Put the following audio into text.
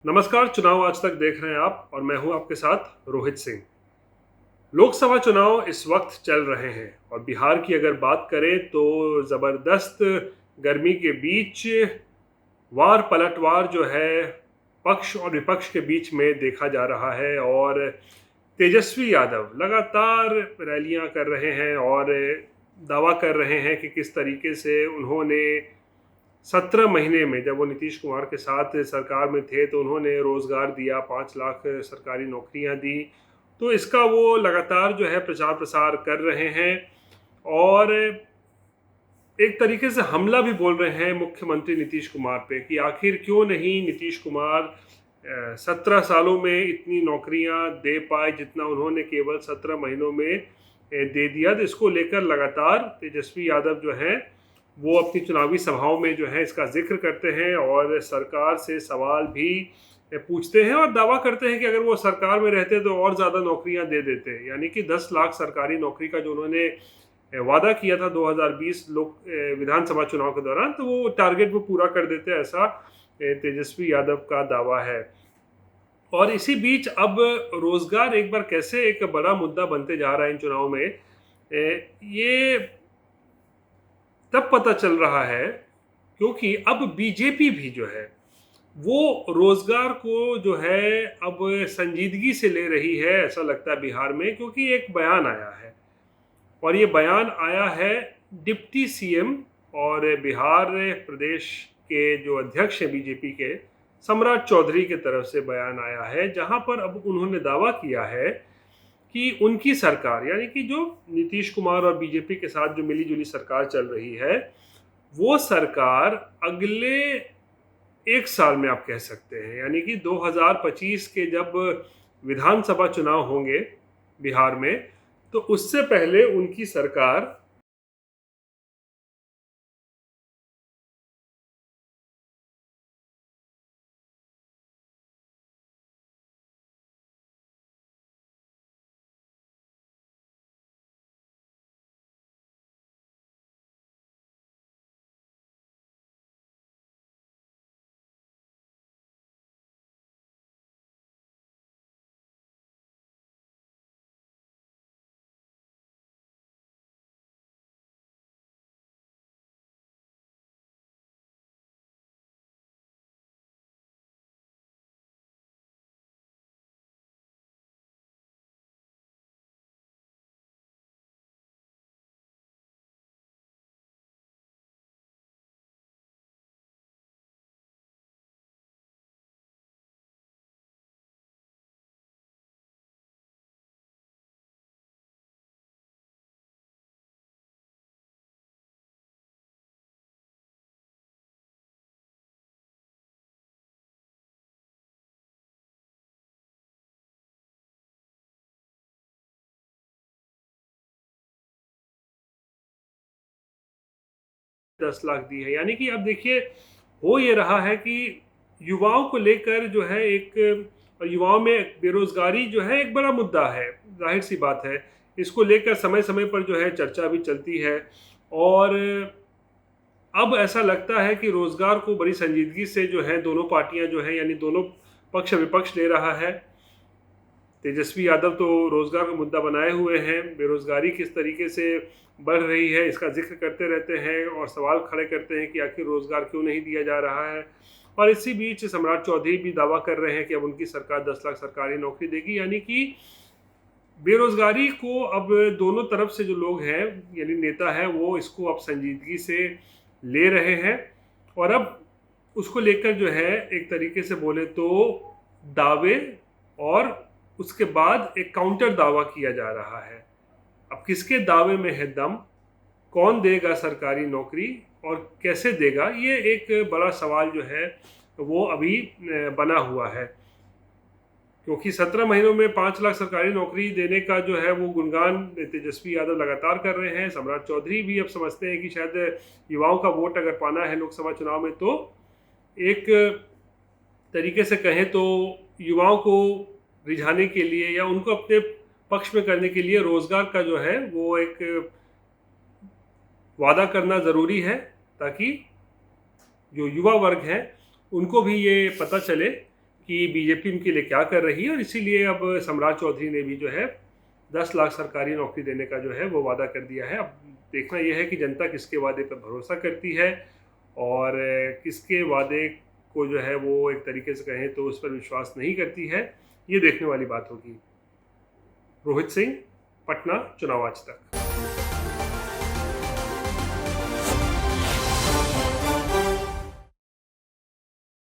नमस्कार। चुनाव आज तक देख रहे हैं आप और मैं हूं आपके साथ रोहित सिंह। लोकसभा चुनाव इस वक्त चल रहे हैं और बिहार की अगर बात करें तो ज़बरदस्त गर्मी के बीच वार पलटवार जो है पक्ष और विपक्ष के बीच में देखा जा रहा है। और तेजस्वी यादव लगातार रैलियां कर रहे हैं और दावा कर रहे हैं कि किस तरीके से उन्होंने 17 महीने में, जब वो नीतीश कुमार के साथ सरकार में थे, तो उन्होंने रोजगार दिया, 5 लाख सरकारी नौकरियां दी। तो इसका वो लगातार जो है प्रचार प्रसार कर रहे हैं और एक तरीके से हमला भी बोल रहे हैं मुख्यमंत्री नीतीश कुमार पे कि आखिर क्यों नहीं नीतीश कुमार 17 सालों में इतनी नौकरियां दे पाए जितना उन्होंने केवल 17 महीनों में दे दिया। तो इसको लेकर लगातार तेजस्वी यादव जो है वो अपनी चुनावी सभाओं में जो है इसका जिक्र करते हैं और सरकार से सवाल भी पूछते हैं और दावा करते हैं कि अगर वो सरकार में रहते तो और ज़्यादा नौकरियां दे देते। यानी कि 10 लाख सरकारी नौकरी का जो उन्होंने वादा किया था 2020 लोक विधानसभा चुनाव के दौरान, तो वो टारगेट वो पूरा कर देते, ऐसा तेजस्वी यादव का दावा है। और इसी बीच अब रोजगार एक बार कैसे एक बड़ा मुद्दा बनते जा रहा है इन चुनाव में, ये तब पता चल रहा है क्योंकि अब बीजेपी भी जो है वो रोजगार को जो है अब संजीदगी से ले रही है, ऐसा लगता है बिहार में। क्योंकि एक बयान आया है और ये बयान आया है डिप्टी सीएम और बिहार प्रदेश के जो अध्यक्ष हैं बीजेपी के, सम्राट चौधरी की तरफ से बयान आया है, जहां पर अब उन्होंने दावा किया है कि उनकी सरकार, यानी कि जो नीतीश कुमार और बीजेपी के साथ जो मिली जुली सरकार चल रही है, वो सरकार अगले 1 साल में आप कह सकते हैं, यानी कि 2025 के जब विधानसभा चुनाव होंगे बिहार में, तो उससे पहले उनकी सरकार 10 लाख दी है। यानी कि अब देखिए हो ये रहा है कि युवाओं को लेकर जो है एक, युवाओं में बेरोजगारी जो है एक बड़ा मुद्दा है, जाहिर सी बात है। इसको लेकर समय समय पर जो है चर्चा भी चलती है और अब ऐसा लगता है कि रोजगार को बड़ी संजीदगी से जो है दोनों पार्टियां जो है, यानी दोनों पक्ष विपक्ष ले रहा है। तेजस्वी यादव तो रोजगार का मुद्दा बनाए हुए हैं, बेरोजगारी किस तरीके से बढ़ रही है इसका जिक्र करते रहते हैं और सवाल खड़े करते हैं कि आखिर रोजगार क्यों नहीं दिया जा रहा है। और इसी बीच सम्राट चौधरी भी दावा कर रहे हैं कि अब उनकी सरकार 10 लाख सरकारी नौकरी देगी। यानी कि बेरोजगारी को अब दोनों तरफ से जो लोग हैं, यानी नेता हैं, वो इसको अब संजीदगी से ले रहे हैं और अब उसको लेकर जो है एक तरीके से बोले तो दावे और उसके बाद एक काउंटर दावा किया जा रहा है। अब किसके दावे में है दम, कौन देगा सरकारी नौकरी और कैसे देगा, ये एक बड़ा सवाल जो है वो अभी बना हुआ है। क्योंकि 17 महीनों में 5 लाख सरकारी नौकरी देने का जो है वो गुणगान तेजस्वी यादव लगातार कर रहे हैं। सम्राट चौधरी भी अब समझते हैं कि शायद युवाओं का वोट अगर पाना है लोकसभा चुनाव में, तो एक तरीके से कहें तो युवाओं को रिझाने के लिए या उनको अपने पक्ष में करने के लिए रोजगार का जो है वो एक वादा करना ज़रूरी है, ताकि जो युवा वर्ग है उनको भी ये पता चले कि बीजेपी उनके लिए क्या कर रही है, और इसीलिए अब सम्राट चौधरी ने भी जो है 10 लाख सरकारी नौकरी देने का जो है वो वादा कर दिया है। अब देखना यह है कि जनता किसके वादे पर भरोसा करती है और किसके वादे को जो है वो एक तरीके से कहें तो उस पर विश्वास नहीं करती है, ये देखने वाली बात होगी। रोहित सिंह, पटना, चुनाव आज तक।